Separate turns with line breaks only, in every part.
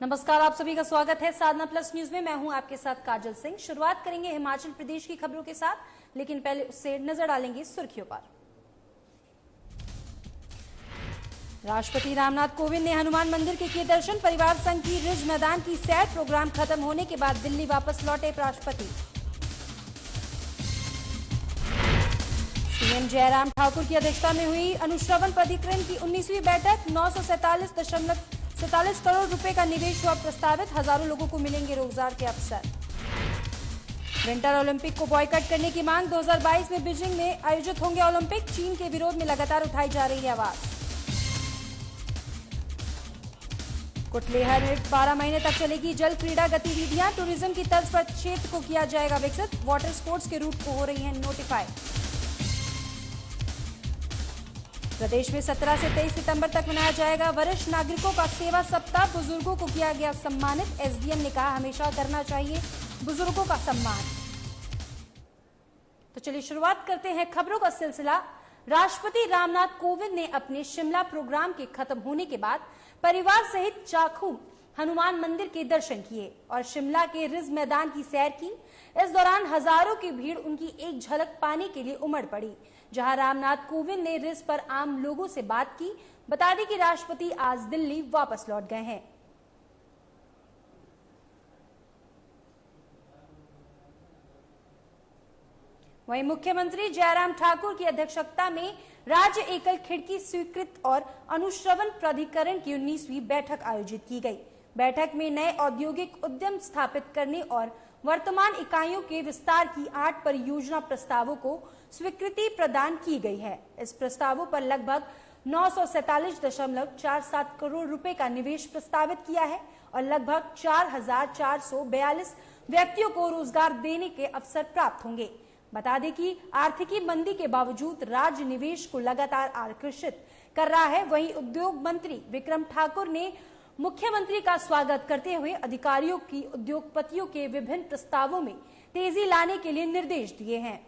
नमस्कार, आप सभी का स्वागत है साधना प्लस न्यूज में। मैं हूं आपके साथ काजल सिंह। शुरुआत करेंगे हिमाचल प्रदेश की खबरों के साथ, लेकिन पहले उससे नजर डालेंगे सुर्खियों पर। राष्ट्रपति रामनाथ कोविंद ने हनुमान मंदिर के किए दर्शन। परिवार संघ की रिज मैदान की सैर। प्रोग्राम खत्म होने के बाद दिल्ली वापस लौटे राष्ट्रपति। सीएम जयराम ठाकुर की अध्यक्षता में हुई अनुश्रवण प्राधिकरण की 19वीं बैठक। 947 करोड़ रुपए का निवेश हुआ प्रस्तावित। हजारों लोगों को मिलेंगे रोजगार के अवसर। विंटर ओलंपिक को बॉयकॉट करने की मांग। 2022 में बीजिंग में आयोजित होंगे ओलंपिक। चीन के विरोध में लगातार उठाई जा रही है आवाज। कुटलेहर में 12 महीने तक चलेगी जल क्रीड़ा गतिविधियां। टूरिज्म की तर्ज पर क्षेत्र को किया जाएगा विकसित। वाटर स्पोर्ट्स के रूट को हो रही है नोटिफाई। प्रदेश में 17 से 23 सितंबर तक मनाया जाएगा वरिष्ठ नागरिकों का सेवा सप्ताह। बुजुर्गों को किया गया सम्मानित। एसडीएम ने कहा हमेशा करना चाहिए बुजुर्गों का सम्मान। तो चलिए शुरुआत करते हैं खबरों का सिलसिला। राष्ट्रपति रामनाथ कोविंद ने अपने शिमला प्रोग्राम के खत्म होने के बाद परिवार सहित चाखू हनुमान मंदिर के दर्शन किए और शिमला के रिज मैदान की सैर की। इस दौरान हजारों की भीड़ उनकी एक झलक पाने के लिए उमड़ पड़ी। जहां रामनाथ कोविंद ने रिज पर आम लोगों से बात की। बता दें कि राष्ट्रपति आज दिल्ली वापस लौट गए हैं। वहीं मुख्यमंत्री जयराम ठाकुर की अध्यक्षता में राज्य एकल खिड़की स्वीकृत और अनुश्रवण प्राधिकरण की 19वीं बैठक आयोजित की गई। बैठक में नए औद्योगिक उद्यम स्थापित करने और वर्तमान इकाइयों के विस्तार की 8 परियोजना प्रस्तावों को स्वीकृति प्रदान की गई है। इस प्रस्तावों पर लगभग 947.47 करोड़ रुपए का निवेश प्रस्तावित किया है और लगभग 4,442 व्यक्तियों को रोजगार देने के अवसर प्राप्त होंगे। बता दें कि आर्थिकी मंदी के बावजूद राज्य निवेश को लगातार आकर्षित कर रहा है। वहीं उद्योग मंत्री विक्रम ठाकुर ने मुख्यमंत्री का स्वागत करते हुए अधिकारियों की उद्योगपतियों के विभिन्न प्रस्तावों में तेजी लाने के लिए निर्देश दिए हैं।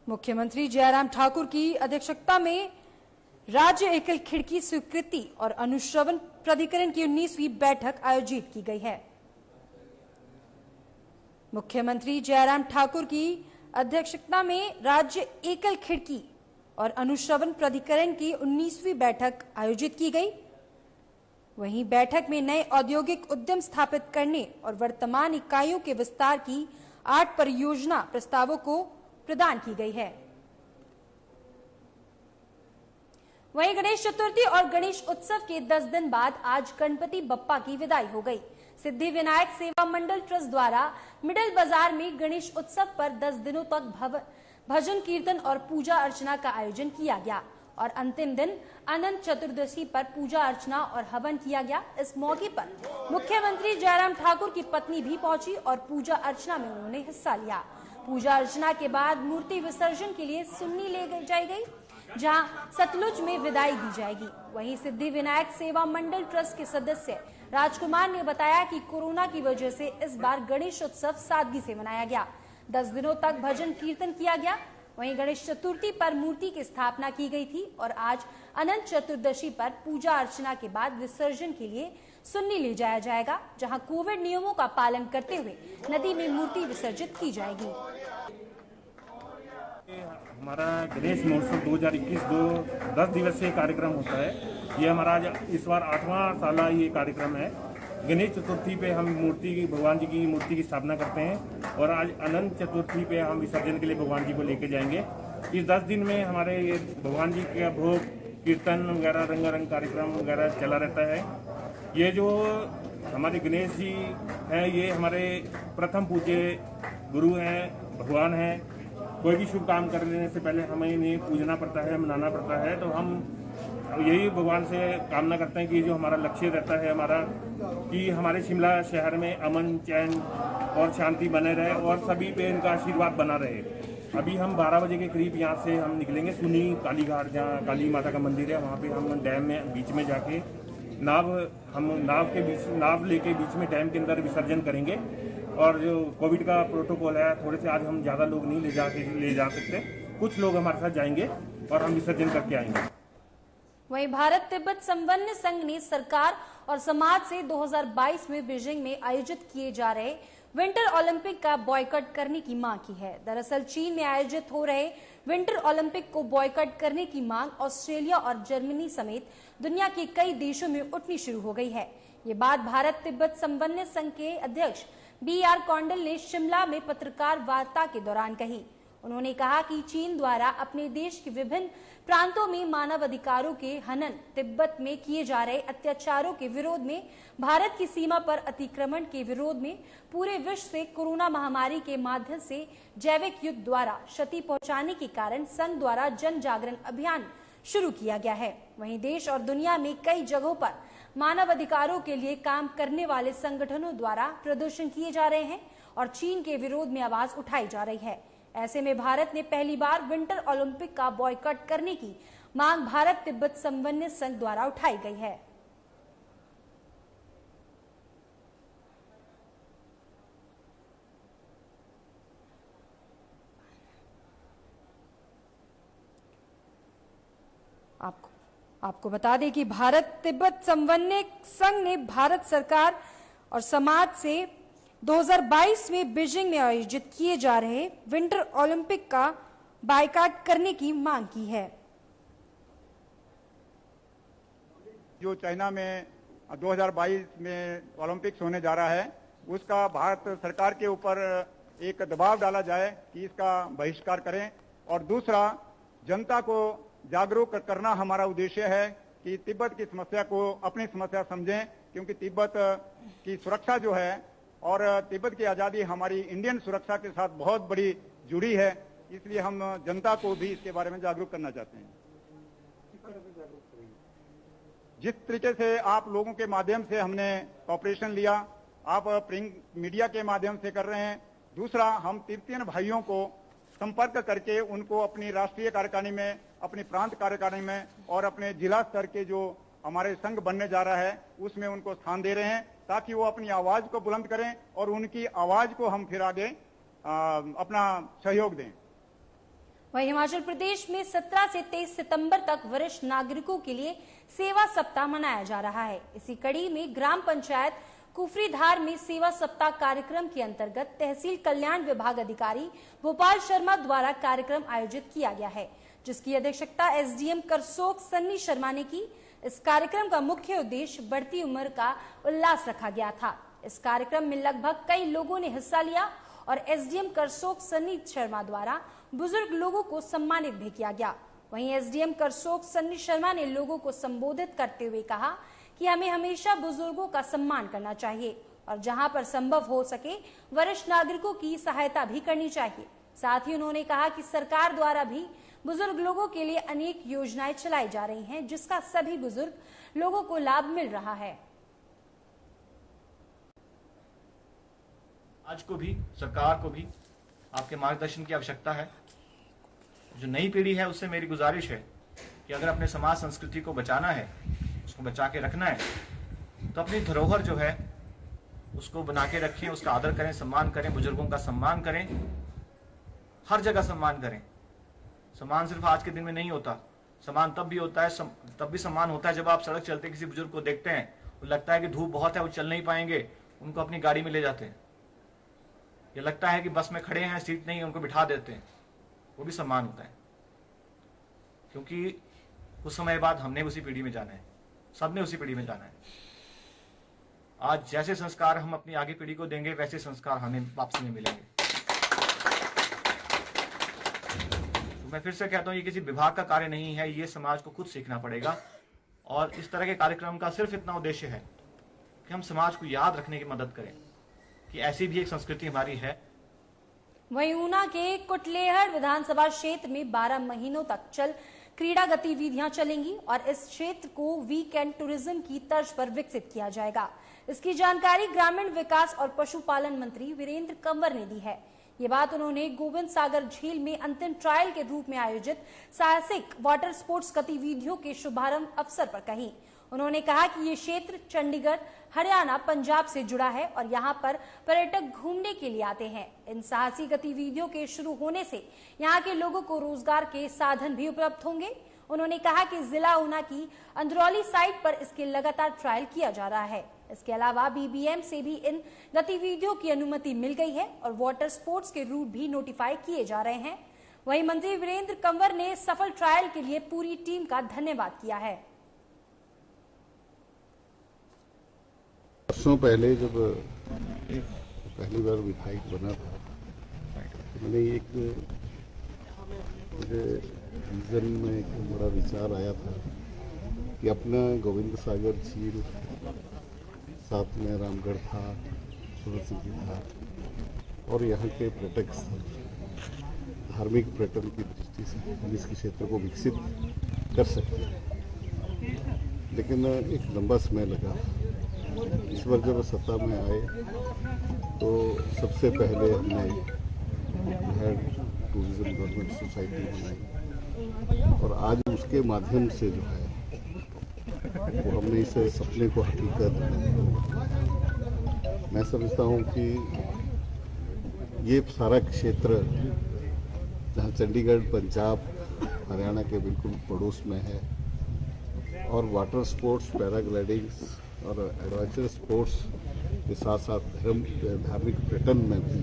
मुख्यमंत्री जयराम ठाकुर की अध्यक्षता में राज्य एकल खिड़की स्वीकृति और अनुश्रवण प्राधिकरण की 19वीं बैठक आयोजित की गई है। मुख्यमंत्री जयराम ठाकुर की अध्यक्षता में राज्य एकल खिड़की और अनुश्रवण प्राधिकरण की 19वीं बैठक आयोजित की गई। वहीं बैठक में नए औद्योगिक उद्यम स्थापित करने और वर्तमान इकाइयों के विस्तार की 8 परियोजना प्रस्तावों को प्रदान की गई है। वहीं गणेश चतुर्थी और गणेश उत्सव के 10 दिन बाद आज गणपति बप्पा की विदाई हो गई। सिद्धि विनायक सेवा मंडल ट्रस्ट द्वारा मिडल बाजार में गणेश उत्सव पर 10 दिनों तक भजन कीर्तन और पूजा अर्चना का आयोजन किया गया और अंतिम दिन अनंत चतुर्दशी पर पूजा अर्चना और हवन किया गया। इस मौके पर मुख्यमंत्री जयराम ठाकुर की पत्नी भी पहुंची और पूजा अर्चना में उन्होंने हिस्सा लिया। पूजा अर्चना के बाद मूर्ति विसर्जन के लिए सुन्नी ले जाई गई, जहां सतलुज में विदाई दी जाएगी। वहीं सिद्धि विनायक सेवा मंडल ट्रस्ट के सदस्य राजकुमार ने बताया कि कोरोना की वजह से इस बार गणेश उत्सव सादगी से मनाया गया। 10 दिनों तक भजन कीर्तन किया गया। वहीं गणेश चतुर्थी पर मूर्ति की स्थापना की गई थी और आज अनंत चतुर्दशी पर पूजा अर्चना के बाद विसर्जन के लिए सुन्नी ले जाया जाएगा, जहां कोविड नियमों का पालन करते हुए नदी में मूर्ति विसर्जित की जाएगी।
हमारा गणेश महोत्सव 2021 10 दिवसीय कार्यक्रम होता है। ये हमारा इस बार 8वां साला ये कार्यक्रम है। गणेश चतुर्थी पे हम भगवान जी की मूर्ति की स्थापना करते हैं और आज अनंत चतुर्थी पे हम विसर्जन के लिए भगवान जी को लेके जाएंगे। इस 10 दिन में हमारे ये भगवान जी का भोग कीर्तन वगैरह रंगारंग कार्यक्रम वगैरह चला रहता है। ये जो हमारे गणेश जी हैं, ये हमारे प्रथम पूज्य गुरु हैं, भगवान हैं। कोई भी शुभ काम करने से पहले हमें इन्हें पूजना पड़ता है, मनाना पड़ता है। तो हम यही भगवान से कामना करते हैं कि जो हमारा लक्ष्य रहता है हमारा, कि हमारे शिमला शहर में अमन चैन और शांति बने रहे और सभी पे इनका आशीर्वाद बना रहे। अभी हम 12 बजे के करीब यहाँ से हम निकलेंगे सुनी काली घाट, जहाँ काली माता का मंदिर है, वहाँ पे हम डैम में बीच में जाके नाव लेके बीच में डैम के अंदर विसर्जन करेंगे। और जो कोविड का प्रोटोकॉल है, थोड़े से आज हम ज़्यादा लोग नहीं ले जा सकते, कुछ लोग हमारे साथ जाएंगे और हम विसर्जन करके आएंगे।
वहीं भारत तिब्बत समन्वय संघ ने सरकार और समाज से 2022 में बीजिंग में आयोजित किए जा रहे विंटर ओलंपिक का बॉयकॉट करने की मांग की है। दरअसल चीन में आयोजित हो रहे विंटर ओलंपिक को बॉयकॉट करने की मांग ऑस्ट्रेलिया और जर्मनी समेत दुनिया के कई देशों में उठनी शुरू हो गई है। ये बात भारत तिब्बत समन्वय संघ के अध्यक्ष BR कौंडल ने शिमला में पत्रकार वार्ता के दौरान कही। उन्होंने कहा कि चीन द्वारा अपने देश के विभिन्न प्रांतों में मानव अधिकारों के हनन, तिब्बत में किए जा रहे अत्याचारों के विरोध में, भारत की सीमा पर अतिक्रमण के विरोध में पूरे विश्व से कोरोना महामारी के माध्यम से जैविक युद्ध द्वारा क्षति पहुंचाने के कारण संघ द्वारा जन जागरण अभियान शुरू किया गया है। वहीं देश और दुनिया में कई जगहों पर मानव अधिकारों के लिए काम करने वाले संगठनों द्वारा प्रदर्शन किए जा रहे हैं और चीन के विरोध में आवाज उठाई जा रही है। ऐसे में भारत ने पहली बार विंटर ओलंपिक का बॉयकॉट करने की मांग भारत तिब्बत समन्वय संघ द्वारा उठाई गई है। आपको बता दें कि भारत तिब्बत समन्वय संघ ने भारत सरकार और समाज से 2022 में बीजिंग में आयोजित किए जा रहे विंटर ओलंपिक का बायकॉट करने की मांग की है।
जो चाइना में 2022 में ओलंपिक्स होने जा रहा है, उसका भारत सरकार के ऊपर एक दबाव डाला जाए कि इसका बहिष्कार करें, और दूसरा जनता को जागरूक करना हमारा उद्देश्य है कि तिब्बत की समस्या को अपनी समस्या समझें, क्योंकि तिब्बत की सुरक्षा जो है और तिब्बत की आज़ादी हमारी इंडियन सुरक्षा के साथ बहुत बड़ी जुड़ी है। इसलिए हम जनता को भी इसके बारे में जागरूक करना चाहते हैं। जिस तरीके से आप लोगों के माध्यम से हमने कॉपरेशन लिया, आप प्रिंट मीडिया के माध्यम से कर रहे हैं। दूसरा, हम तिब्बतियन भाइयों को संपर्क करके उनको अपनी राष्ट्रीय कार्यकारिणी में, अपनी प्रांत कार्यकारिणी में और अपने जिला स्तर के जो हमारे संघ बनने जा रहा है उसमें उनको स्थान दे रहे हैं, ताकि वो अपनी आवाज को बुलंद करें और उनकी आवाज को हम फिर आगे अपना सहयोग दें।
वहीं हिमाचल प्रदेश में 17 से 23 सितंबर तक वरिष्ठ नागरिकों के लिए सेवा सप्ताह मनाया जा रहा है। इसी कड़ी में ग्राम पंचायत कुफरीधार में सेवा सप्ताह कार्यक्रम के अंतर्गत तहसील कल्याण विभाग अधिकारी भोपाल शर्मा द्वारा कार्यक्रम आयोजित किया गया है, जिसकी अध्यक्षता SDM करसोग सन्नी शर्मा ने की। इस कार्यक्रम का मुख्य उद्देश्य बढ़ती उम्र का उल्लास रखा गया था। इस कार्यक्रम में लगभग कई लोगों ने हिस्सा लिया और SDM करसोग सन्नी शर्मा द्वारा बुजुर्ग लोगों को सम्मानित भी किया गया। वहीं SDM करसोग सन्नी शर्मा ने लोगों को संबोधित करते हुए कहा कि हमें हमेशा बुजुर्गों का सम्मान करना चाहिए और जहां पर संभव हो सके वरिष्ठ नागरिकों की सहायता भी करनी चाहिए। साथ ही उन्होंने कहा कि सरकार द्वारा भी बुजुर्ग लोगों के लिए अनेक योजनाएं चलाई जा रही हैं, जिसका सभी बुजुर्ग लोगों को लाभ मिल रहा है।
आज को भी सरकार को भी आपके मार्गदर्शन की आवश्यकता है। जो नई पीढ़ी है उससे मेरी गुजारिश है कि अगर अपने समाज संस्कृति को बचाना है, उसको बचा के रखना है, तो अपनी धरोहर जो है उसको बना के रखें, उसका आदर करें, सम्मान करें, बुजुर्गों का सम्मान करें, हर जगह सम्मान करें। सम्मान सिर्फ आज के दिन में नहीं होता, सम्मान तब भी होता है, तब भी सम्मान होता है जब आप सड़क चलते किसी बुजुर्ग को देखते हैं, वो लगता है कि धूप बहुत है, वो चल नहीं पाएंगे, उनको अपनी गाड़ी में ले जाते हैं। ये लगता है कि बस में खड़े हैं, सीट नहीं है, उनको बिठा देते हैं, वो भी सम्मान होता है। क्योंकि कुछ समय बाद हमने उसी पीढ़ी में जाना है, सबने उसी पीढ़ी में जाना है। आज जैसे संस्कार हम अपनी आगे पीढ़ी को देंगे, वैसे संस्कार हमें वापसी में मिलेंगे। तो मैं फिर से कहता हूं, ये किसी विभाग का कार्य नहीं है, ये समाज को खुद सीखना पड़ेगा। और इस तरह के कार्यक्रम का सिर्फ इतना उद्देश्य है कि हम समाज को याद रखने की मदद करें कि ऐसी भी एक संस्कृति हमारी है।
वहीं ऊना के कुटलेहड़ विधानसभा क्षेत्र में 12 महीनों तक चल क्रीड़ा गतिविधियां चलेंगी और इस क्षेत्र को वीकेंड टूरिज्म की तर्ज पर विकसित किया जाएगा। इसकी जानकारी ग्रामीण विकास और पशुपालन मंत्री वीरेंद्र कंवर ने दी है। ये बात उन्होंने गोविंद सागर झील में अंतिम ट्रायल के रूप में आयोजित साहसिक वाटर स्पोर्ट्स गतिविधियों के शुभारंभ अवसर पर कही। उन्होंने कहा कि ये क्षेत्र चंडीगढ़, हरियाणा, पंजाब से जुड़ा है और यहाँ पर पर्यटक घूमने के लिए आते हैं। इन साहसी गतिविधियों के शुरू होने से यहाँ के लोगों को रोजगार के साधन भी उपलब्ध होंगे। उन्होंने कहा कि जिला ऊना की अंदरौली साइट पर इसके लगातार ट्रायल किया जा रहा है। इसके अलावा बीबीएम से भी इन गतिविधियों की अनुमति मिल गई है और वाटर स्पोर्ट्स के रूट भी नोटिफाई किए जा रहे हैं। वहीं मंत्री वीरेंद्र कंवर ने सफल ट्रायल के लिए पूरी टीम का धन्यवाद किया है।
वर्षों पहले जब पहली बार विधायक बना था, मैंने एक रीजन में एक बड़ा विचार आया था कि अपना गोविंद सागर झील, साथ में रामगढ़ था, सूरजसिंह था और यहाँ के पर्यटक स्थल धार्मिक पर्यटन की दृष्टि से हम इस क्षेत्र को विकसित कर सकते हैं, लेकिन एक लंबा समय लगा। इस बार जब सत्ता में आए तो सबसे पहले हमने टूरिज्म डेवलपमेंट सोसाइटी बनाई और आज उसके माध्यम से जो है वो हमने इस सपने को हकीकत मैं समझता हूँ कि ये सारा क्षेत्र जहाँ चंडीगढ़, पंजाब, हरियाणा के बिल्कुल पड़ोस में है और वाटर स्पोर्ट्स, पैराग्लाइडिंग और एडवेंचर स्पोर्ट्स के साथ साथ धार्मिक पर्यटन में भी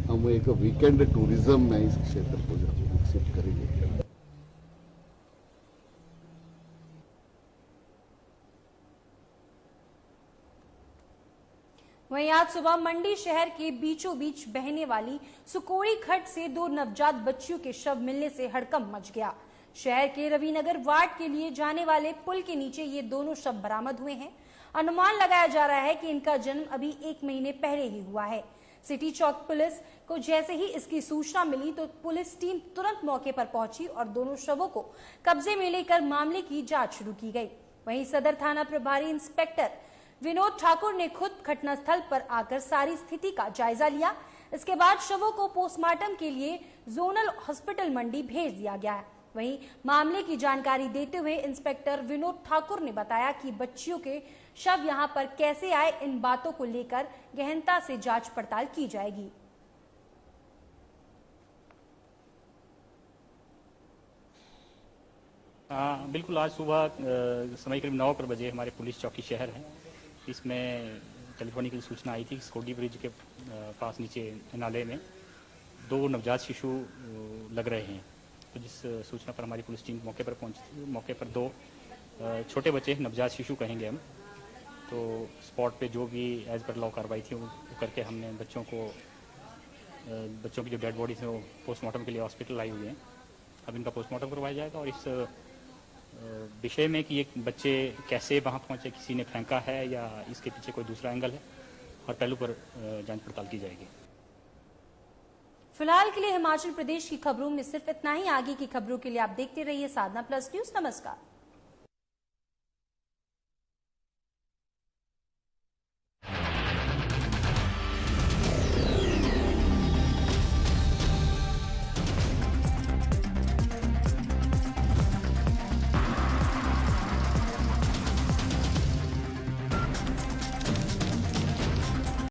हम एक वीकेंड टूरिज्म में इस क्षेत्र को विकसित करेंगे।
वहीं आज सुबह मंडी शहर के बीचों बीच बहने वाली सुकोड़ी खड्ड से 2 नवजात बच्चियों के शव मिलने से हड़कंप मच गया। शहर के रविनगर वार्ड के लिए जाने वाले पुल के नीचे ये दोनों शव बरामद हुए हैं। अनुमान लगाया जा रहा है कि इनका जन्म अभी 1 महीने पहले ही हुआ है। सिटी चौक पुलिस को जैसे ही इसकी सूचना मिली तो पुलिस टीम तुरंत मौके पर पहुंची और दोनों शवों को कब्जे में लेकर मामले की जांच शुरू की गई। वहीं सदर थाना प्रभारी इंस्पेक्टर विनोद ठाकुर ने खुद घटनास्थल पर आकर सारी स्थिति का जायजा लिया। इसके बाद शवों को पोस्टमार्टम के लिए जोनल हॉस्पिटल मंडी भेज दिया गया है। वहीं मामले की जानकारी देते हुए इंस्पेक्टर विनोद ठाकुर ने बताया कि बच्चियों के शव यहां पर कैसे आए, इन बातों को लेकर गहनता से जांच पड़ताल की जाएगी।
बिल्कुल, आज सुबह समय करीब 9 बजे हमारे पुलिस चौकी शहर है, इसमें टेलीफोनिकल सूचना आई थी कि स्कोडी ब्रिज के पास नीचे नाले में 2 नवजात शिशु लग रहे हैं। तो जिस सूचना पर हमारी पुलिस टीम मौके पर पहुंची, मौके पर 2 छोटे बच्चे नवजात शिशु कहेंगे हम, तो स्पॉट पे जो भी एज पर लॉ कार्रवाई थी वो करके हमने बच्चों की जो डेड बॉडी थी वो पोस्टमार्टम के लिए हॉस्पिटल लाई हुई है। अब इनका पोस्टमार्टम करवाया जाएगा और इस विषय में कि ये बच्चे कैसे वहाँ पहुँचे, किसी ने फेंका है या इसके पीछे कोई दूसरा एंगल है, और पहलू पर जांच पड़ताल की जाएगी।
फिलहाल के लिए हिमाचल प्रदेश की खबरों में सिर्फ इतना ही। आगे की खबरों के लिए आप देखते रहिए साधना प्लस न्यूज। नमस्कार।